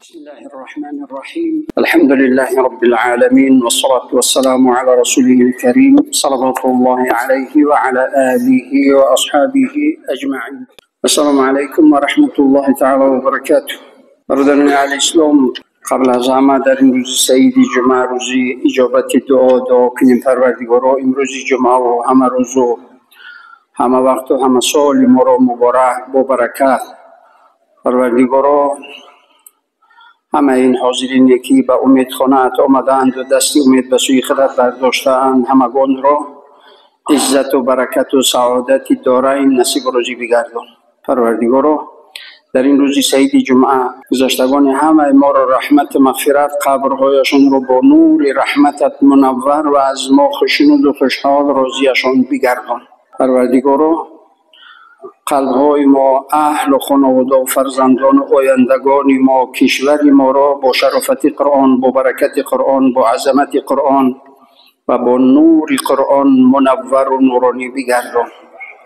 بسم الله الرحمن الرحيم. الحمد لله رب العالمين، والصلاة والسلام على رسوله الكريم صلوات الله عليه وعلى آله وأصحابه أجمعين. السلام عليكم ورحمة الله تعالى وبركاته. برادران الإسلام، قبل از همه در این روز سعید جمعه، روزی اجابت دعا کنیم پروردگارا. امروز جمعه و همه روز و همه وقت و همه سال ما را مبارک با برکت پروردگارا. همه این حاضرینی که به امید خانه‌ات آمدند و دست امید به سوی خودت برداشتند، همگان را عزت و برکت و سعادت دارین نصیب و روزی بگردان پروردگارا. در این روزی سعید جمعه گذشتگان همه ما را رحمت مغفرت، قبرهایشان را با نور رحمتت منور و از ما خوشنود و خوشحال راضیشان بگردان پروردگارا. قلب‌های ما، اهل و خانواده و فرزندان و آیندگان ما، کشور ما را با شرافت قرآن، با برکت قرآن، با عظمت قرآن و با نور قرآن منور و نورانی بگردان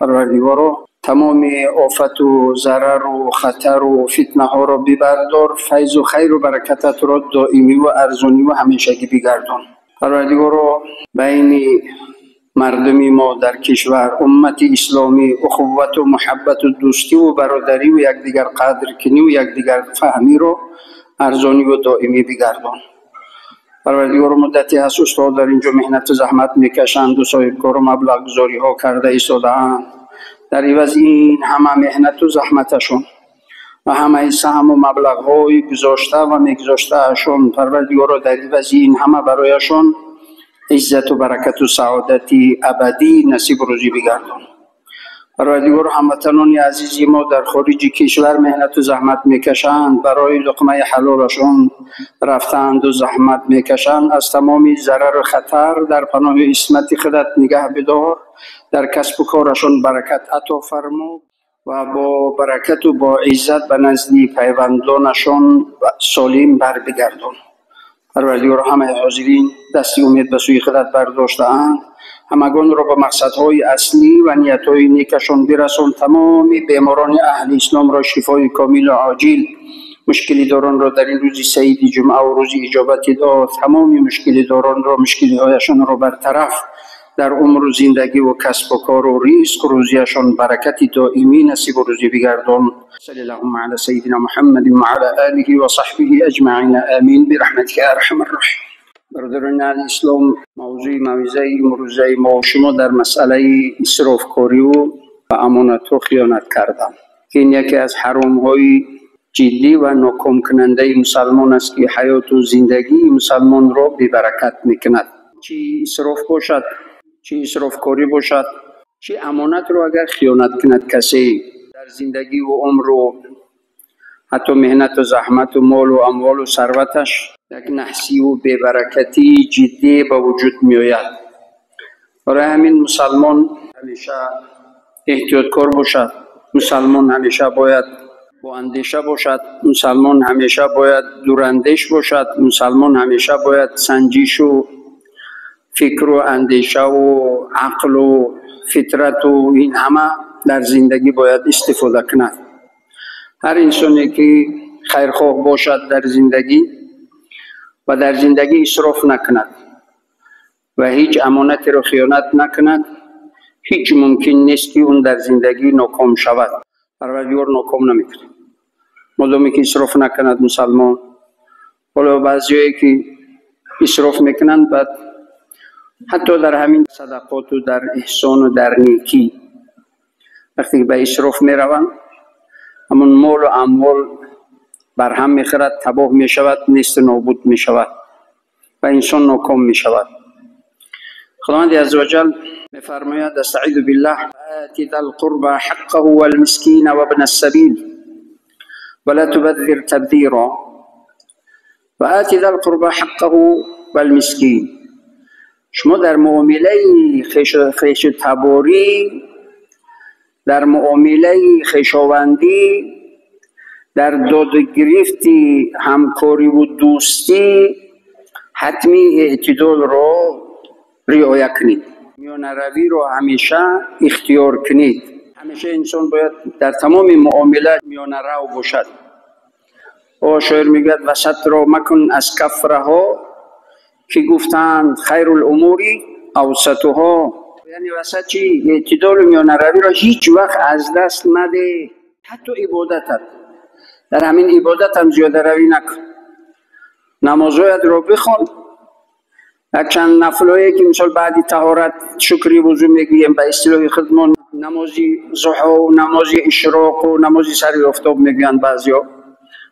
پروردگارا. تمام آفت و ضرر و خطر و فتنه ها را ببردار، فیض و خیر و برکتت را دائمی و ارزانی و همیشگی بگردان پروردگارا. بین مردمی ما در کشور، امت اسلامی، اخوت و محبت و دوستی و برادری و یکدیگر قدر کنی و یکدیگر فهمی را ارزانی و دائمی بگردان پروردگار. مدتی هست استاد در اینجا مهنت و زحمت میکشند و صاحبکار و مبلغ گذاری ها کرده ایستاده‌اند. در عوض این همه مهنت و زحمتشون و همه سهم و مبلغ های گذاشته و میگذاشته شون پروردگار، در عوض این همه برایشون عزت و برکت و سعادت ابدی نصیب و روزی بگردان پروردگار. هموطنان عزیزی ما در خارج کشور مهنت و زحمت میکشند، برای لقمه حلالشان رفتند و زحمت میکشند. از تمام ضرر و خطر در پناه عصمت خودت نگه بدار، در کسب و کارشان برکت عطا فرما و با برکت و با عزت به نزد پیوندانشان سالم بر بگردان پروردگار. همه حاضرین دستی امید به سوی خودت برداشته‌اند، همگان را به مقصدهای اصلی و نیتهای نیکشان برسان. تمام بیماران اهل اسلام را شفای کامل و عاجل، مشکلی داران را در این روز سعید جمعه و روز اجابت دعا، تمام مشکلی داران را، مشکلی هایشان را برطرف، در عمر و زندگی و کسب و کار و رزق و روزیشان برکت دائمی نصیب و روزی بگردان. صلی اللهم علی سیدنا محمد و علی آله و صحبه اجمعین آمین برحمتک یا ارحم الراحمین. برادران اسلام، موضوع موعظه امروزه ما و شما در مسئله اسرافکاری و امانت و خیانت کردن. این یکی از حرام های جدی و ناکام کننده مسلمان است که حیات و زندگی مسلمان را بی برکت میکند. چه اسراف باشد، چه اسرافکاری باشد، چه امانت رو اگر خیانت کند کسی، در زندگی و عمر و حتی مهنت و زحمت و مال و اموال و ثروتش یک نحسی و بی‌برکتی جدی به وجود می آید. برای همین مسلمان همیشه احتیاطکار باشد، مسلمان همیشه باید با اندیشه باشد، مسلمان همیشه باید دوراندیش باشد، مسلمان همیشه باید سنجش و فکر و اندیشه و عقل و فطرت و این همه در زندگی باید استفاده کند. هر انسانی که خیرخواه باشد در زندگی و در زندگی اسراف نکند و هیچ امانتی را خیانت نکند، هیچ ممکن نیست که اون در زندگی ناکام شود. پروردگار ناکام نمیکنه مادامی که اسراف نکند مسلمان. ولی بعضیایی که اسراف میکنند، بعد حتی در همین صدقات و در احسان و در نیکی وقتی به اسراف می روند، همون مال و اموال بر هم می خورد، تباه می شود، نیست نابود می شود و انسان ناکام می شود. خداوند عزوجل می فرماید: استعیذ بالله آت ذا القربى حقه والمسکین و ابن السبیل ولا تبذر تبذیرا. و آت ذا القربى حقه والمسکین، شما در معامله خویش تباری، در معامله خویشاوندی، در داد و گرفت همکاری و دوستی حتمی اعتدال را رعایت کنید، میان روی را همیشه اختیار کنید. همیشه انسان باید در تمام معاملات میان رو باشد. و شاعر میگوید وسط را مکن از کف رها که گفتند خیر الاموری اوسطها. یعنی وسط چی؟ اعتدال و میانه روی را هیچ وقت از دست مده. حتی عبادتت، در همین عبادت هم زیاده روی نکن. نمازهایت را بخوان، یک چند نفلایی که مثال بعدی طهارت شکری وضو میگوییم به اصطلاح خودمان، نمازی ضحی و نمازی اشراق و نمازی سر آفتاب میگویند بعضیا.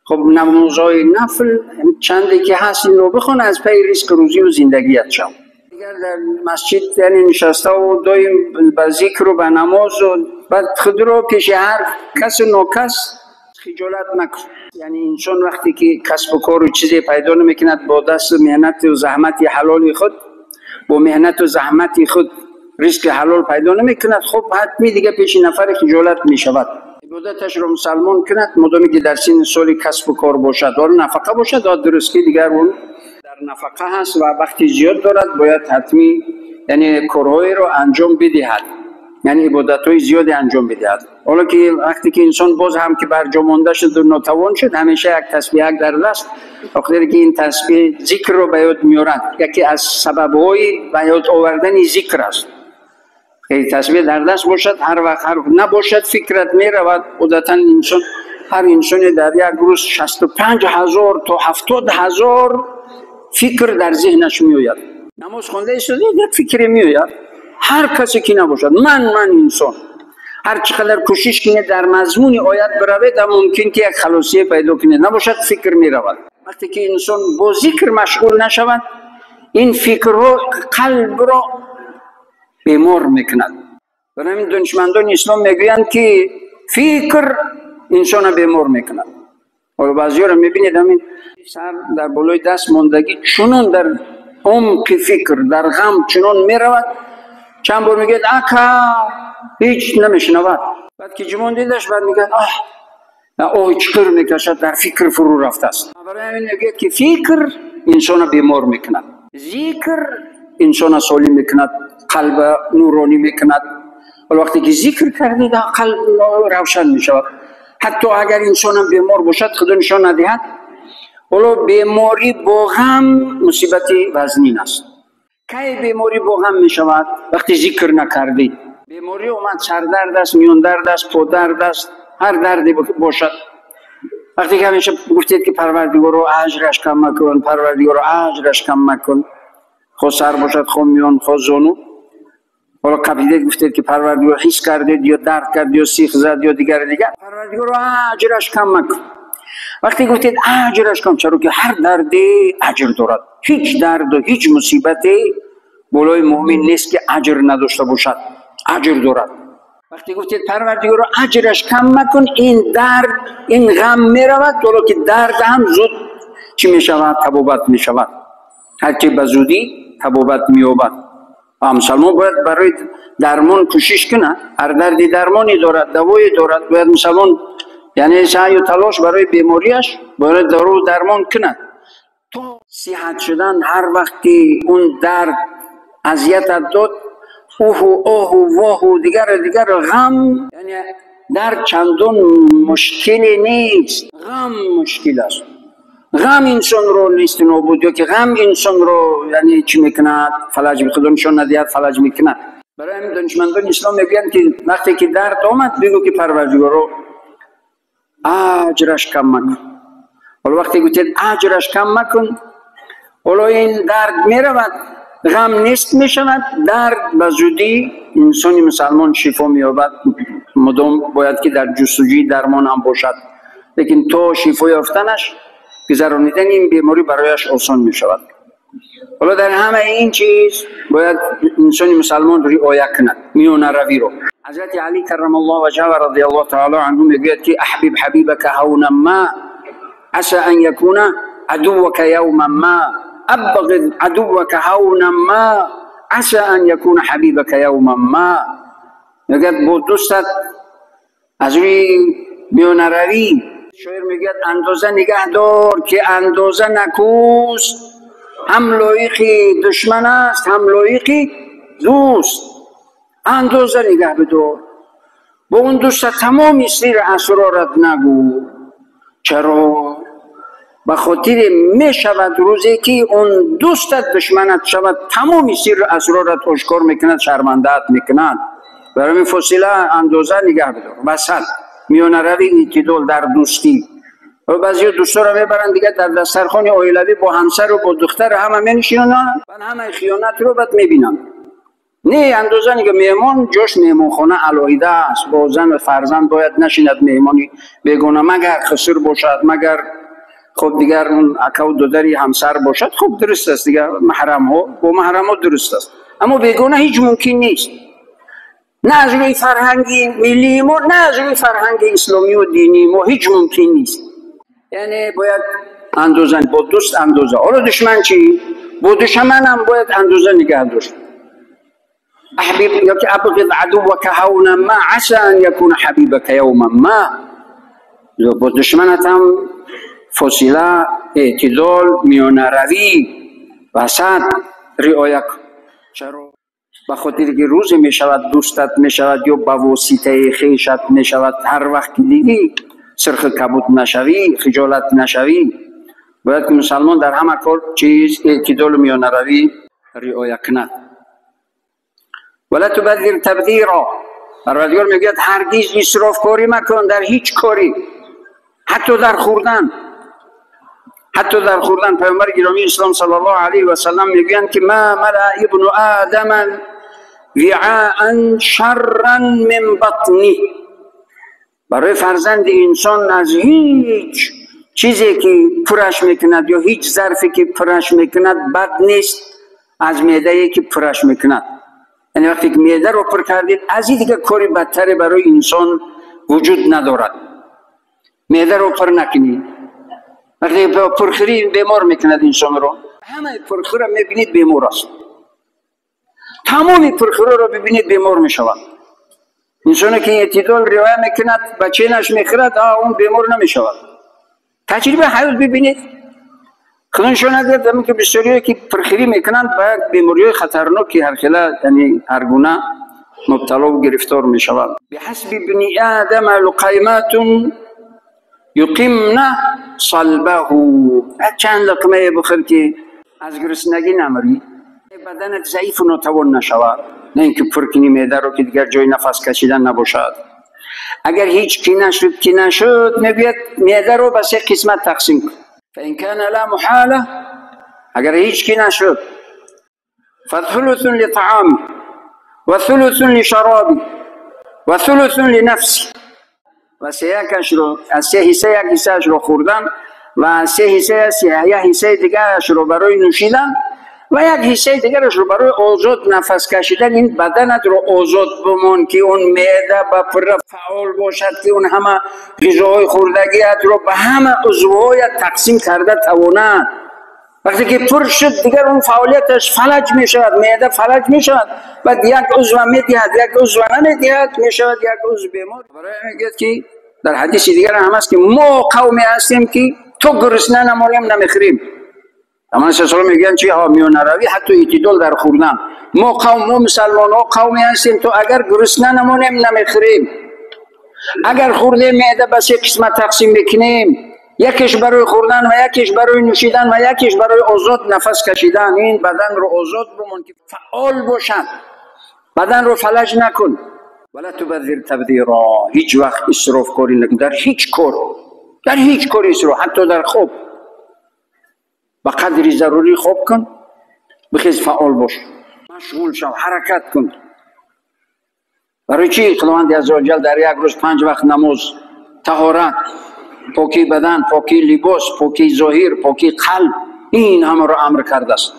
خب نمازهای نفل چندی که هست این رو بخوان از پی رزق روزی و زندگیت شو. دیگر در مسجد یعنی نشسته و دایم به ذکر و به نماز و بعد خود رو پیش هر کس و ناکس خجالت نکن. یعنی انسان وقتی که کسب و کار و چیزی پیدا نمیکند با دست مهنت و زحمت حلال خود، با مهنت و زحمت خود رزق حلال پیدا نمیکند، خب حتمی دیگه پیش نفر خجالت میشود. عبادتش رو مسلمان کند مدامی که در سن سال کسب و کار باشد و نفقه باشد، درست که دیگر اون در نفقه هست و وقتی زیاد دارد باید حتمی یعنی کارهای رو انجام بدهد، یعنی عبادت‌های زیادی انجام بدهد. حالا که وقتی که انسان باز هم که برجا مانده شد و ناتوان شد، همیشه یک تسبیح در دست، وقتی که این تسبیح ذکر رو به یاد میارد، یکی از سبب‌های به یاد آوردن ذکر است. که تسبیح در دست باشد، هر وقت نباشد فکرت میرود. عادتاً انسان هر انسان در یک روز 65,000 تا 70,000 فکر در ذهنش میآید. نماز خوانده شده یک فکر میآید. هر کسی که نباشد، من انسان هر چقدر کوشش کنه در مضمون آیت برود، ممکن که یک خلاصیه پیدا کنه، نباشد فکر میرود. وقتی که انسان با ذکر مشغول نشود، این فکر رو قلب را بیمار میکند. برای همین دانشمندان اسلام میگویند که فکر انسان بیمار میکند. و بعضی‌ها رو میبینید همین سر در بالای دست ماندگی چنان در عمق فکر در غم چنان میرود، چند بار میگه اکا هیچ نمیشنود. بعد که جمعون دیدش بعد میگه چکر میکشد، در فکر فرو رفته است. برای همین میگه که فکر انسان بیمار میکند، ذکر انسان سالم میکند، قلب نورانی میکند. وقتی که ذکر کردید قلب روشن میشود. حتی اگر انسان هم بیمار باشد خدا نشان ندهد. ولی بیماری با غم مصیبت وزنین است. کی بیماری با غم می شود؟ وقتی ذکر نکردید. بیماری اومد، سر درد است، میان درد است، پا درد است، هر دردی باشد. وقتی که همیشه گفتید که پروردگار رو اجرش کم مکن، پروردگار رو اجرش کم مکن، خود سر باشد، خود میان، خود زانو. حالا قبیله گفتید که پروردگار حس کردید یا درد کرد یا سیخ زد یا دیگر، پروردگار رو اجرش کم مکن. وقتی گفتید اجرش کم، چرا که هر دردی اجر دارد. هیچ درد و هیچ مصیبتی بالای مؤمن نیست که اجر نداشته باشد، اجر دارد. وقتی گفتید پروردگار رو اجرش کم مکن، این درد این غم میرود، حالا که درد هم زود چی میشود؟ تبابت میشود. هرچی به زودی تبابت مییابد. مسلمان باید برای درمان کوشش کنه. هر دردی درمانی دارد، دوایی دارد. باید مسلمان یعنی سعی و تلاش برای بیماریش باید دارو درمان کنه تا صحت شدن. هر وقتی اون درد اذیت داد، اوه واه دیگر غم، یعنی درد چندان مشکلی نیست، غم مشکل است. غم انسان رو نیست نابود، یا که غم انسان رو یعنی چی میکند؟ فلج به خدا نشان ندهد، فلج میکند. برای همین دانشمندان اسلام میگن که وقتی که درد آمد بگو که پروردگار رو اجرش کم مکن. حالا وقتی گفتید اجرش کم مکن، حالا این درد میرود، غم نیست میشود، درد به زودی انسانی مسلمان شفا مییابد. مدام باید که در جستجوی درمان هم باشد، لیکن تا شفا یافتنش گذرانیدن این بیماری برایش آسان میشود. حالا در همه این چیز باید انسانی مسلمان رعایت کند، میانه روی رو. حضرت علی کرم الله وجهه و رضی الله تعالی عنه میگوید که احبب حبیبک هونا ما عسى ان یکون عدوک یوما ما، ابغض عدوک هونا ما عسى ان یکون حبیبک یوما ما. میگوید با دوستت از روی میانه روی. شاعر میگوید اندازه نگه دار که اندازه نکوست، هم لایقی دشمن است هم لایقی دوست. اندازه نگه بدار، با اون دوست تمام سیر اسرارت نگو. چرا؟ به خاطر می شود روزی که اون دوستت دشمنت شود، تمام سر اسرارت آشکار میکند، شرمنده‌ات میکند. برای این فاصله اندازه نگه بدار، وسط میان روی اعتدال در دوستی. و بعضی دوستا رو میبرن دیگه در دسترخوان عائلوی با همسر و با دختر همه مینشینن، و همه خیانت رو بعد میبینن. نه اندازه نگه. مهمان جاش مهمانخانه علاهیده است، با زن و فرزند باید نشیند مهمانی بیگانه، مگر خسر باشد، مگر خب دیگر اون اکا و دودری همسر باشد، خب درست است دیگه، محرم ها با محرم ها درست است، اما بیگانه هیچ ممکن نیست. نه از روی فرهنگی ملی ما، نه از روی فرهنگ اسلامی و دینی ما هیچ ممکن نیست. یعنی باید اندازه، با دوست اندازه. حالا دشمن چی؟ با دشمن هم باید اندازه نگه داشت. احبیب یا که ابغض عدوک هونا ما عسى ان یکون حبیبک یوما ما. با دشمنت هم فاصله، اعتدال، میانه روی، وسط رعایت کن. چرا؟ به خاطر که روز می شود دوستت می شود یا به واسطه خویشت می شود، هر وقت که دیدی سرخ کبود نشوی، خجالت نشوی. باید که مسلمان در همه کار چیز اعتدال و میانه روی رعایت کند. ولا تبذر تبذیرا. پروردگار میگوید هرگز اسراف کاری مکن در هیچ کاری، حتی در خوردن. حتی در خوردن پیامبر گرامی اسلام صلی الله علیه و سلم میگویند که ما ملأ ابن آدم وعاء شرا من بطنه. برای فرزند انسان از هیچ چیزی که پرش میکند یا هیچ ظرفی که پرش میکند بد نیست از معده‌ای که پرش میکند. یعنی وقتی که معده رو پر کردید، از این دیگه کاری بدتری برای انسان وجود ندارد. معده رو پر نکنید. وقتی پرخوری بیمار میکند انسان رو. همه پرخوری رو میبینید بیمار است. تمامی پرخوری رو ببینید بیمار میشود. انسانی که اعتدال رعایت میکند، بچه نش میخورد، اون بیمار نمیشود. تجربه حیات ببینید. خودشون اگر که بسیاری که پرخوری میکنند با بیماری‌های خطرناکی هر خیلی، یعنی هر گونه مبتلا و گرفتار میشوند. بحسب ابن آدم لقیمات یقمن صلبه. چند لقمه بخور که از گرسنگی نمری، بدنت ضعیف و ناتوان نشود، نه اینکه پر کنی معده رو که دیگر جای نفس کشیدن نباشد. اگر هیچ کی نشد میگوید معده رو به سه قسمت تقسیم کن. فإن كان لا محالة، اگر هیچ کی نشد، فثلث لطعام و ثلث لشراب و ثلث لنفس. و سه حصه یک حصهش رو خوردن و سه حصه دیگرش رو برای نوشیدن و یک حصه دیگرش رو برای آزاد نفس کشیدن. این بدنت رو آزاد بمان که اون معده با پر فعال باشد، که اون همه غذاهای خوردگیت رو به همه عضوهایت تقسیم کرده تواند. وقتی که پر شد دیگر اون فعالیتش فلج می شود، معده فلج می شود، بعد یک عضو می دهد، یک عضو نمی دهد، می شود یک عضو بیمار. برای میگه که در حدیث دیگر هم هست که ما قومی هستیم که تو گرسنه نمانیم نمیخوریم. اما سلام میگن چی؟ میانه روی، حتی اعتدال در خوردن. ما مسلمان ها قومی هستیم تو اگر گرسنه نمانیم نمیخوریم. اگر خورده معده به سه قسمت تقسیم بکنیم، یکیش برای خوردن و یکیش برای نوشیدن و یکیش برای آزاد نفس کشیدن، این بدن رو آزاد بمون که فعال باشن، بدن رو فلج نکن. ولا تبذر تبذیرا. هیچ وقت اسراف کاری نکن در هیچ کار، در هیچ کاری اسراف، حتی در خواب. با قدری ضروری خواب کن، بخیز فعال باش، مشغول شو، حرکت کن. برای چی؟ خداوند عزوجل در یک روز 5 وقت نماز، طهارت، پاکی بدن، پاکی لباس، پاکی ظاهر، پاکی قلب، این همه رو امر کرده است.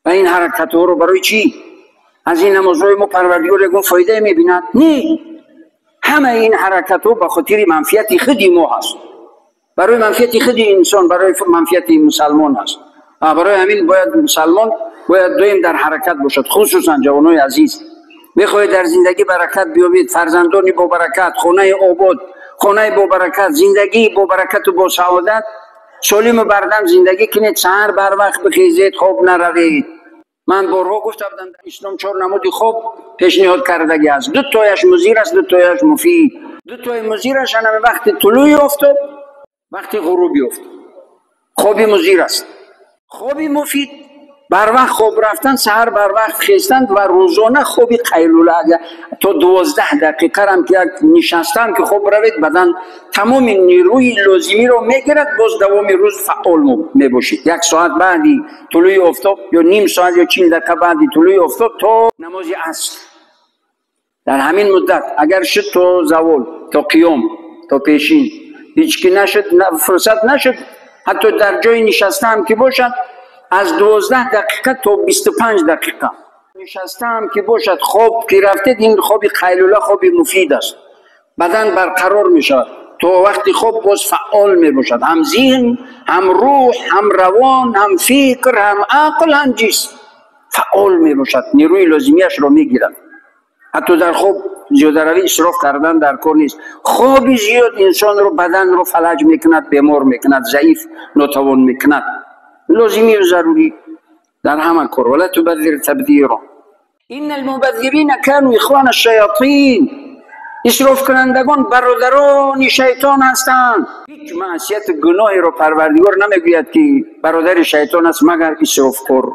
و این حرکت ها رو برای چی؟ از این نمازهای ما پروردگار یگان فایده میبیند؟ نه، همه این حرکت ها به خاطر منفعت خودی ما هست، برای منفعت خود انسان، برای منفعت مسلمان هست. برای همین باید مسلمان باید دویم در حرکت باشد، خصوصا جوانای عزیز. میخواهید در زندگی برکت بیابید، فرزندانی با برکت، خانه آباد، خانه با برکت، زندگی با برکت و با سعادت، سالم و بردم زندگی کنید، سحر بر وقت بخیزید، خواب نروید. من بارها گفتم در اسلام 4 نمود خواب پیشنهاد کردگی است. 2 تایش مضر است، 2 تایش مفید. 2 تای مضرش همه وقت طلوع افتاد، وقتی غروبی افتاد. خوابی مضر است. خوابی مفید بر وقت خواب رفتن، سحر بر وقت خیستن و روزانه خوابی قیلوله. اگر تو 12 دقیقه هم که نشستن که خواب روید، بدن تمام نیروی لازمی رو میگیرد، باز دوام روز فعال میباشید. 1 ساعت بعدی طلوع آفتاب یا نیم ساعت یا 40 دقیقه بعدی طلوع آفتاب تا نماز عصر، در همین مدت اگر شد تا زوال، تا قیام، تا پیشین هیچ کی نشد، فرصت نشد، حتی در جای نشسته هم که باشد، از 12 دقیقه تا 25 دقیقه نشسته هم که باشد، خواب که رفتید، این خواب قیلوله خواب مفید است. بدن برقرار می شود، تو وقتی خواب باز فعال می باشد، هم ذهن، هم روح، هم روان، هم فکر، هم عقل، هم جسم فعال می باشد، نیروی لازمیش رو می گیرد. حتی در خواب زیاده روی اسراف کردن در کار نیست. خواب زیاد انسان رو، بدن رو فلج میکند، بیمار میکند، ضعیف ناتوان میکند. لازمی و ضروری در همه کار. ولا تبذر تبذیرا ان المبذرین كانوا اخوان الشیاطین. اسراف کنندگان برادران شیطان هستند. هیچ معصیت گناهی رو پروردگار نمیگوید که برادر شیطان است مگر اسراف کن.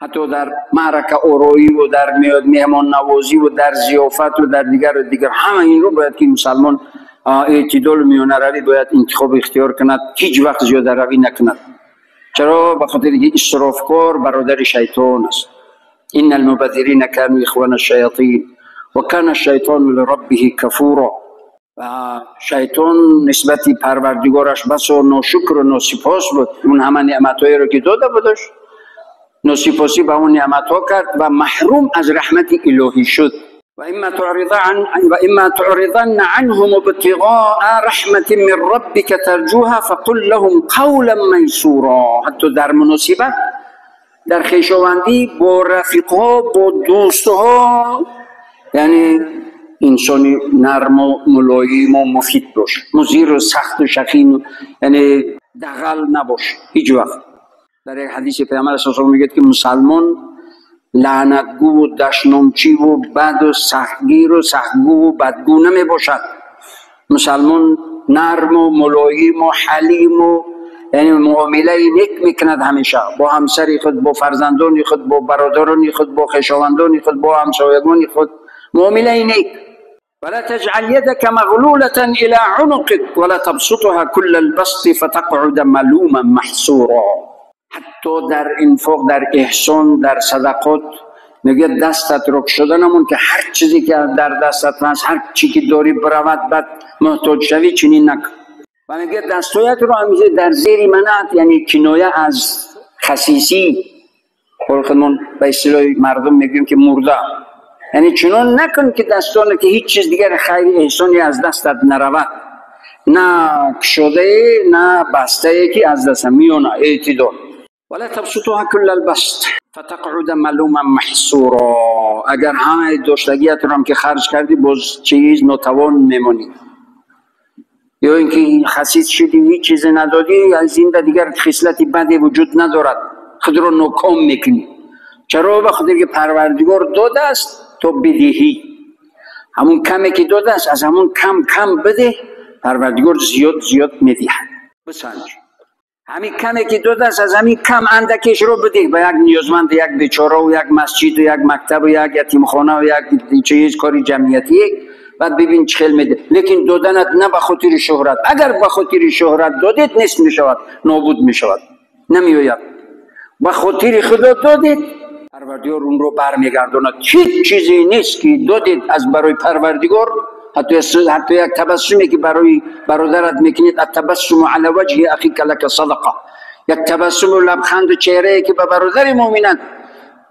حتی در معرکه آرایی و در مهمان نوازی و در ضیافت و در دیگر همه این رو باید که مسلمان اعتدال و میانه روی باید انتخاب اختیار کند، هیچ وقت زیاده روی نکند. چرا؟ بخاطر که اسرافکار برادر شیطان است. ان المبذرین كانوا اخوان الشیاطین و کان الشیطان لربه کفورا. و شیطان نسبت پروردگارش بس و ناشکر و ناسپاس بود. اون همه نعمتایی رو که داده بودش، ناسپاسی به اون نعمتها کرد و محروم از رحمت الهی شد. و اما تعرضن عنهم ابتغاء رحمت من ربک ترجوها فقل لهم قولا میسورا. حتی در مناسبت، در خویشاوندی با رفیقها، با دوستها، یعنی انسانی نرم و ملایم و مفید باش، مضر و سخت و شخیم، یعنی دغل نباش هیچ وقت. در یک حدیث پیامبر صلی الله علیه و آله میگه که مسلمان لعنتگو و دشنامچی و بد و سختگیر و سختگو و بدگو نمی باشد. مسلمان نرم و ملایم و حلیم و یعنی معامله نیک میکند همیشه، با همسری خود، با فرزندان خود، با برادران خود، با خویشاوندان خود، با همسایگان خود معامله نیک. ولا تجعل يدك مغلولة إلى عنقك ولا تبسطها كل البسط فتقعد ملوما محسورا. حتی در انفاق، در احسان، در صدقات میگه دستت رک شده نمون که هر چیزی که در دستت هست، هر چی که داری برود بعد محتاج شوی چنین نکن. و میگه دستایت رو همیشه در زیر منعت، یعنی کنایه از خسیسی، خودمون به اصطلاح مردم میگیم که مرده، یعنی چنان نکن که دستانه که هیچ چیز دیگر خیر احسانی از دستت نرود، نه کشوده نه بسته که از دست میونه، اعتدال. ولا تبسطها كل البسط فتقعد ملوما محسورا. اگر همه داشتگیت رو هم که خرج کردی باز چیز ناتوان میمونی، یا اینکه خسیس شدی هیچ چیز ندادی، از این دیگر خصلتی بدی وجود ندارد، خود رو ناکام میکنی. چرا؟ بخاطر که پروردگار داده است تو بدهی، همون کمی که داده است از همون کم کم بده، پروردگار زیاد زیاد میدهد. بسنج همین کمی که داده است از همین کم اندکش رو بده به یک نیازمند، یک بیچاره و یک مسجد و یک مکتب و یک یتیمخانه و یک چیز کاری جمعیتی، بعد ببین چه خیل میده. لیکن دادنت نه به خاطر شهرت. اگر به خاطر شهرت دادید نیست میشود، نابود میشود، نمیآید. به خاطر خدا دادید، پروردگار اون رو برمیگرداند. هیچ چیزی نیست که دادید از برای پروردگار، حتی یک تبسمی که برای برادرت میکنید، التبسم علی وجه اخیک لک صدقه، یک تبسم و لبخند و چهره که به برادر مؤمنان،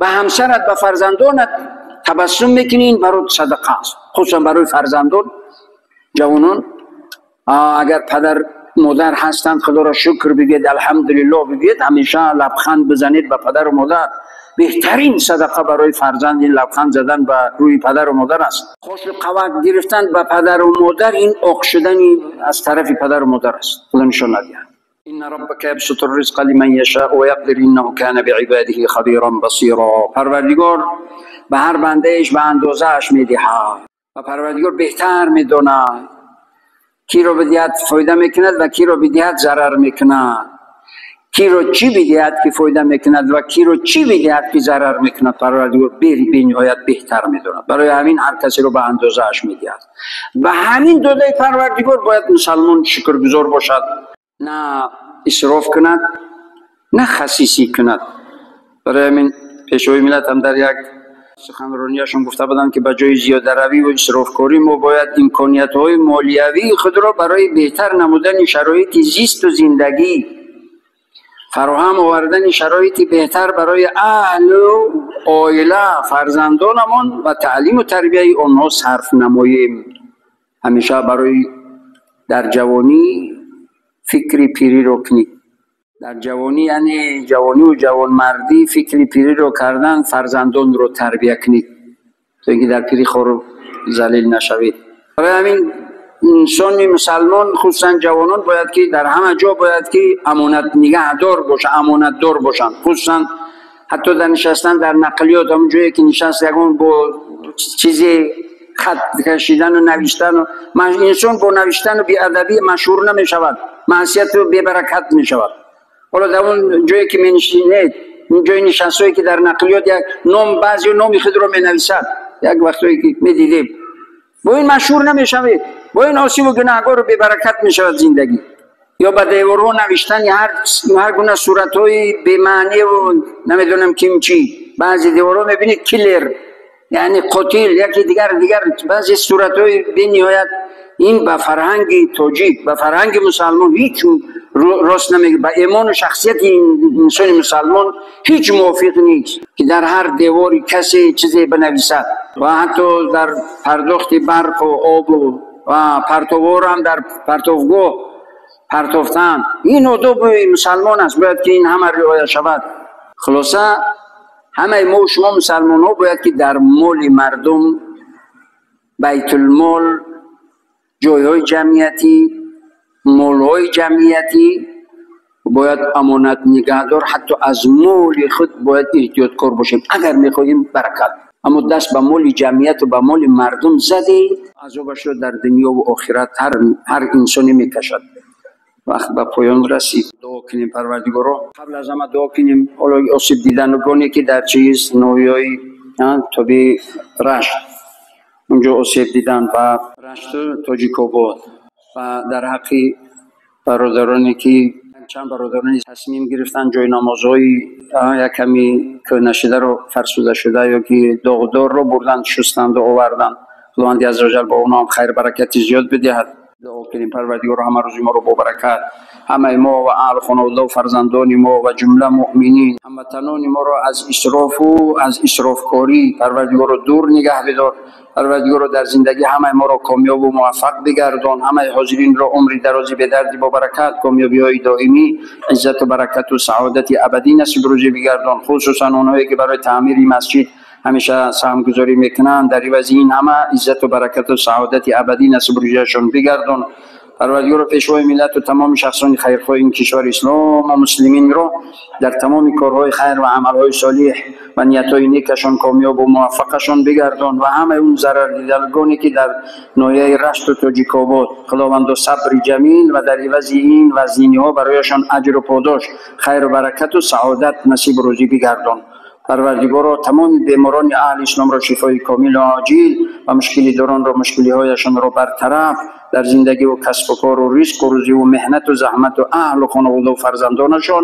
به همسرت، به فرزندانت تبسم میکنین، برای صدقه است. خصوصا برای فرزندان، جوانان، اگر پدر مادر هستند خدا را شکر بگید، الحمدلله بگید، همیشه لبخند بزنید به پدر و مادر. بهترین صدقه برای فرزند این لبخند زدن به روی پدر و مادر است. خوش قوت گرفتن به پدر و مادر، این عاق شدنی از طرف پدر و مادر است. خدا نشان ندهد. ان ربک یبسط الرزق لمن یشاء و یقدر انه کان بعباده خبیرا بصیرا. پروردگار به هر بندهش به اندازه اش میدهد و پروردگار بهتر میداند کی رو بدهد فایده میکند و کی رو بدهد ضرر میکند. کی رو چی بدهد که فایده میکند و کی رو چی بدهد که ضرر میکند پروردگار به نهایت بهتر میداند. برای همین هر کسی رو به اندازه اش میدهد. و همین داده پروردگار باید مسلمان شکرگزار باشد، نه اسراف کند نه خسیسی کند. برای همین پیشوای ملت هم در یک سخنرانیشون گفته بودند که به جای زیاده روی و اسرافکاری ما باید امکانیت های مالیوی خود را برای بهتر نمودن شرایط زیست و زندگی، فراهم آوردن شرایط بهتر برای اهل و عائله فرزندانمان و تعلیم و تربیه آنها صرف نماییم. همیشه برای در جوانی فکر پیری رو کنید. در جوانی یعنی جوانی و جوانمردی فکر پیری رو کردن، فرزندان رو تربیه کنید تا اینکه در پیری خور ذلیل نشوید. برای همین انسان مسلمان خصوصا جوانان باید که در همه جا باید که امانت نگهدار باشه، امانت دار باشن. خصوصا حتی در نشستن در نقلیات، همون جایی که نشست یکون با چیزی خط کشیدن و نوشتن و انسان با نوشتن و بی‌ادبی مشهور نمی شود، معصیت و بی برکت می شود. حالا در اون جایی که می نشینید، این جای نشستایی که در نقلیات یک نام بعضی نام خود رو می نویسد، یک وقتایی که می دیدیم با این مشهور نمی شود، با این آسیب و گناهگار و بی برکت می شود زندگی. یا به دیوارها نوشتن هر گونه صورت‌های بی معنی و نمیدونم کیم چی. بعضی دیوارها می‌بینید کلر یعنی قاتل، یکی دیگر بعضی صورت‌های بی نهایت. این به فرهنگ تاجیک، به فرهنگ مسلمان هیچ راست نمیگه، به ایمان و شخصیت انسان مسلمان هیچ موافق نیست که در هر دیواری کسی چیزی بنویسد. و حتی در پرداخت برق و آب و پرتوار هم در پرتوگاه پرتافتن، این آداب مسلمان است، باید که این همه رعایت شود. خلاصه همه ما و شما مسلمان ها باید که در مال مردم، بیت المال، جایهای جمعیتی، مالهای جمعیتی باید امانت نگهدار، حتی از مال خود باید احتیاطکار باشیم اگر میخواهیم برکت. اما دست به مال جمعیت و به مال مردم زدی، عذابش رو در دنیا و آخرت هر انسانی میکشد. وقت به پایان رسید. دعا کنیم پروردگارا. قبل از همه دعا کنیم حالا آسیب دیدنگانی که در چیز نویای تابی رشت اونجا آسیب دیدن و رشت تاجیک‌آباد و در حق برادرانی که چند برادرانی تصمیم گرفتن جای نمازهای یک کمی که نشده رو فرسوده شده یا که داغدار رو بردن شستند و آوردن. خداوند عزوجل با اونا هم خیر برکت زیاد بدهد. دعا کنیم پروردگار همه روزی ما رو با برکت، همه ما و اهل خانواده و فرزندان ما و جمله مؤمنین هموطنان ما را از اسراف و از اسرافکاری پروردگار رو دور نگه بدار. پروردگار رو در زندگی همه ما را کامیاب و موفق بگردان. همه حاضرین را عمری درازی به درد با برکت، کامیابی های دائمی، عزت و برکت و سعادت ابدی نصیب روزی بگردان. خصوصا اونهایی که برای تعمیر مسجد همیشه سهمگذاری میکنن، در عوض این همه عزت و برکت و سعادت ابدی نصیب روزیشون بگردان. پروردگار پیشوای ملت و تمام شخصان خیرخواه این کشور اسلام و مسلمین را در تمام کارهای خیر و عملهای صالح و نیتهای نیکشان کامیاب و موفقشان بگردان. و همه اون ضرر دیدگانی که در ناحیه رشت و تاجیک‌آباد، خداوند صبر جمیل و در عوض این وزینی ها برایشان اجر و پاداش، خیر و برکت و سعادت نصیب روزی بگردان. پروردگارا تمام بیماران اهل اسلام را شفای کامل و عاجل و مشکلی داران را مشکلی هایشان را برطرف در زندگی و کسب و کار و رزق و روزی و مهنت و زحمت و اهل و خانواده و فرزندانشان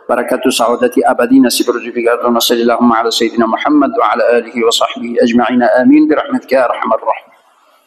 برکت و سعادت ابدی نصیب روزی بگردان. صلی اللهم علی سیدنا محمد و علی آله و صحبه اجمعین. آمین برحمتک یا ارحم الراحمین.